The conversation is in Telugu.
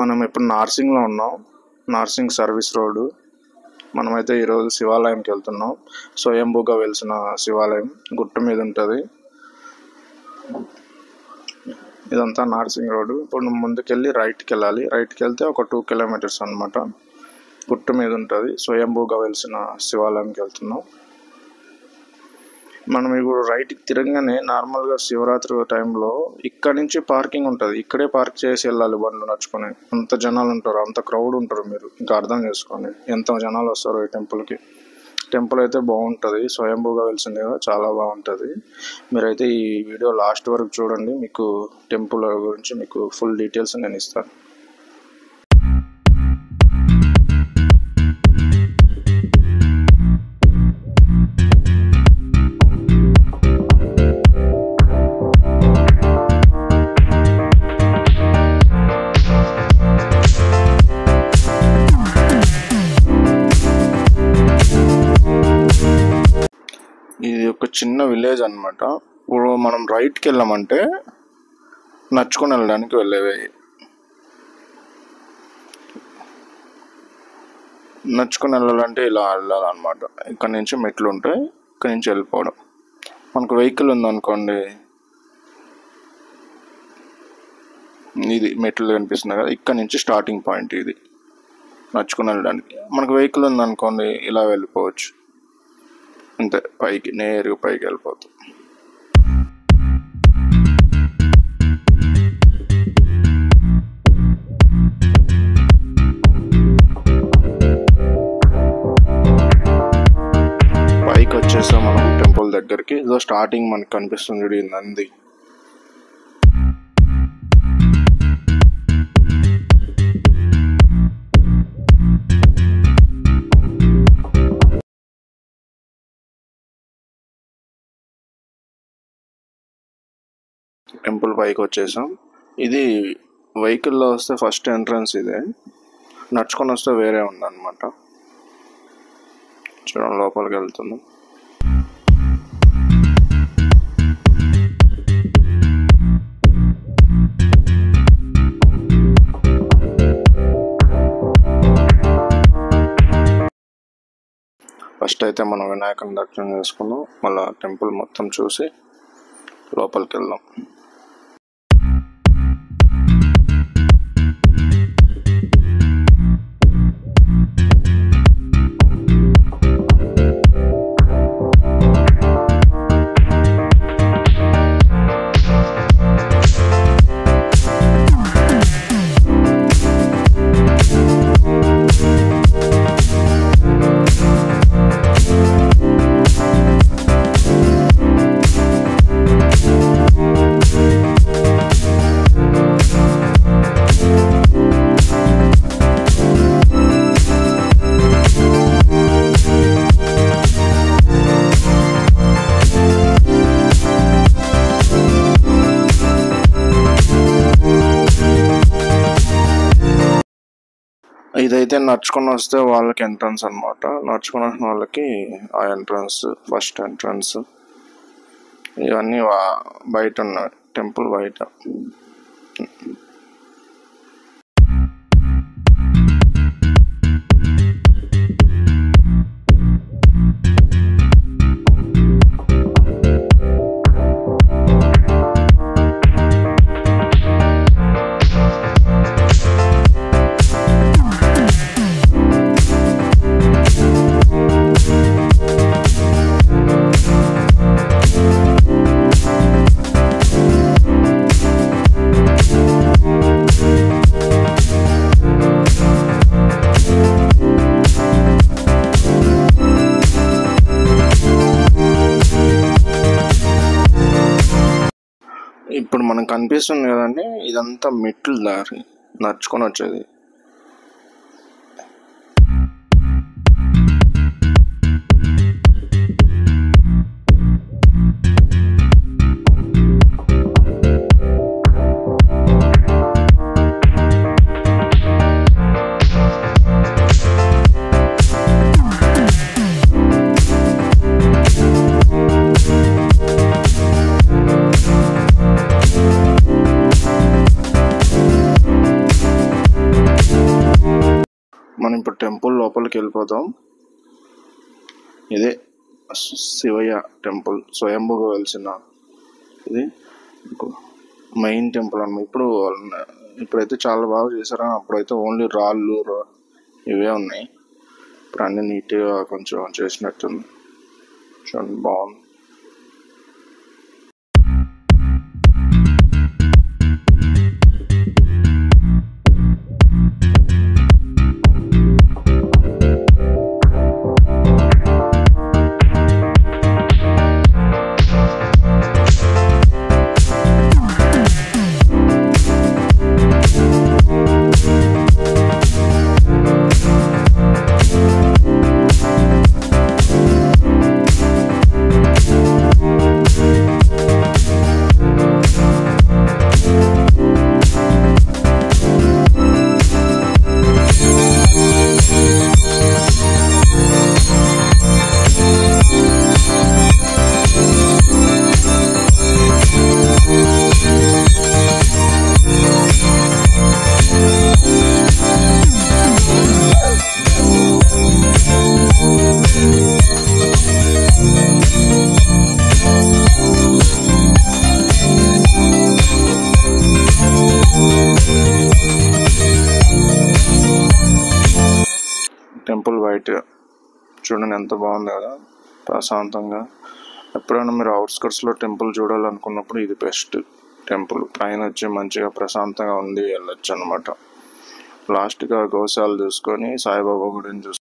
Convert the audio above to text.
మనం ఇప్పుడు నార్సింగ్లో ఉన్నాం. Narsing service road. మనమైతే ఈరోజు శివాలయంకి వెళ్తున్నాం. స్వయంభూగా వెలిసిన శివాలయం గుట్ట మీద ఉంటుంది. ఇదంతా నార్సింగ్ రోడ్డు. ఇప్పుడు ముందుకెళ్ళి రైట్కి వెళ్ళాలి. రైట్కి వెళ్తే ఒక 2 కిలోమీటర్స్ అనమాట. గుట్ట మీద ఉంటుంది. స్వయంభూగా వెలిసిన శివాలయంకి వెళ్తున్నాం. మనం ఇప్పుడు రైట్కి తిరగగానే నార్మల్గా శివరాత్రి టైంలో ఇక్కడ నుంచి పార్కింగ్ ఉంటుంది. ఇక్కడే పార్క్ చేసి వెళ్ళాలి బండ్లు నడుచుకొని. అంత జనాలు ఉంటారు, అంత క్రౌడ్ ఉంటారు. మీరు ఇంకా అర్థం చేసుకోండి ఎంత జనాలు వస్తారో ఈ టెంపుల్కి. టెంపుల్ అయితే బాగుంటుంది. స్వయంభూగా వెలిసింది కదా, చాలా బాగుంటుంది. మీరైతే ఈ వీడియో లాస్ట్ వరకు చూడండి. మీకు టెంపుల్ గురించి మీకు ఫుల్ డీటెయిల్స్ నేను ఇస్తాను. ఇది ఒక చిన్న విలేజ్ అనమాట. ఇప్పుడు మనం రైట్కి వెళ్ళామంటే నడుచుకొని వెళ్ళడానికి వెళ్ళేవి. నడుచుకొని వెళ్ళాలంటే ఇలా వెళ్ళాలన్నమాట. ఇక్కడ నుంచి మెట్లు ఉంటాయి, ఇక్కడ నుంచి వెళ్ళిపోవడం. మనకు వెహికల్ ఉందనుకోండి, ఇది మెట్లు కనిపిస్తుంది కదా, ఇక్కడ నుంచి స్టార్టింగ్ పాయింట్ ఇది నడుచుకొని వెళ్ళడానికి. మనకు వెహికల్ ఉందనుకోండి, ఇలా వెళ్ళిపోవచ్చు. అంతే, పైకి నేరుగా పైకి వెళ్ళిపోతాం. పైకి వచ్చేసాం మనం టెంపుల్ దగ్గరికి. ఇదో స్టార్టింగ్ మనకు కనిపిస్తుంది నంది. టెంపుల్ పైకి వచ్చేసాం. ఇది వెహికల్లో వస్తే ఫస్ట్ ఎంట్రన్స్ ఇదే, నడుచుకొని వస్తే వేరే ఉందన్నమాట. చూడండి, లోపలికి వెళ్తున్నాం. ఫస్ట్ అయితే మనం వినాయకుని దర్శనం చేసుకున్నాం. మళ్ళీ టెంపుల్ మొత్తం చూసి లోపలికి వెళ్దాం. ఇదైతే నడుచుకొని వస్తే వాళ్ళకి ఎంట్రన్స్ అనమాట. నడుచుకొని వచ్చిన వాళ్ళకి ఆ ఎంట్రన్స్, ఫస్ట్ ఎంట్రన్స్. ఇవన్నీ బయట ఉన్నాయి, టెంపుల్ బయట. ఇప్పుడు మనకు కనిపిస్తుంది కదండి, ఇదంతా మెట్లు దారి నడుచుకొని వచ్చేది. మనం ఇప్పుడు టెంపుల్ లోపలికి వెళ్ళిపోతాం. ఇదే శివయ్య టెంపుల్, స్వయంభూగా వెలిసిన ఇది మెయిన్ టెంపుల్ అన్నమాట. ఇప్పుడైతే చాలా బాగా చేశారు. అప్పుడైతే ఓన్లీ రాళ్ళు ఇవే ఉన్నాయి. ఇప్పుడు అన్ని నీట్గా కొంచెం చేసినట్టుంది. చూడండి, బాగుంది. టెంపుల్ బయట చూడండి ఎంత బాగుంది కదా, ప్రశాంతంగా. ఎప్పుడైనా మీరు అవుట్స్కట్స్లో టెంపుల్ చూడాలనుకున్నప్పుడు ఇది బెస్ట్ టెంపుల్. పైన వచ్చి మంచిగా ప్రశాంతంగా ఉండి వెళ్ళొచ్చు అనమాట. లాస్ట్గా గోశాల చూసుకొని సాయిబాబా గుడిని చూసుకొని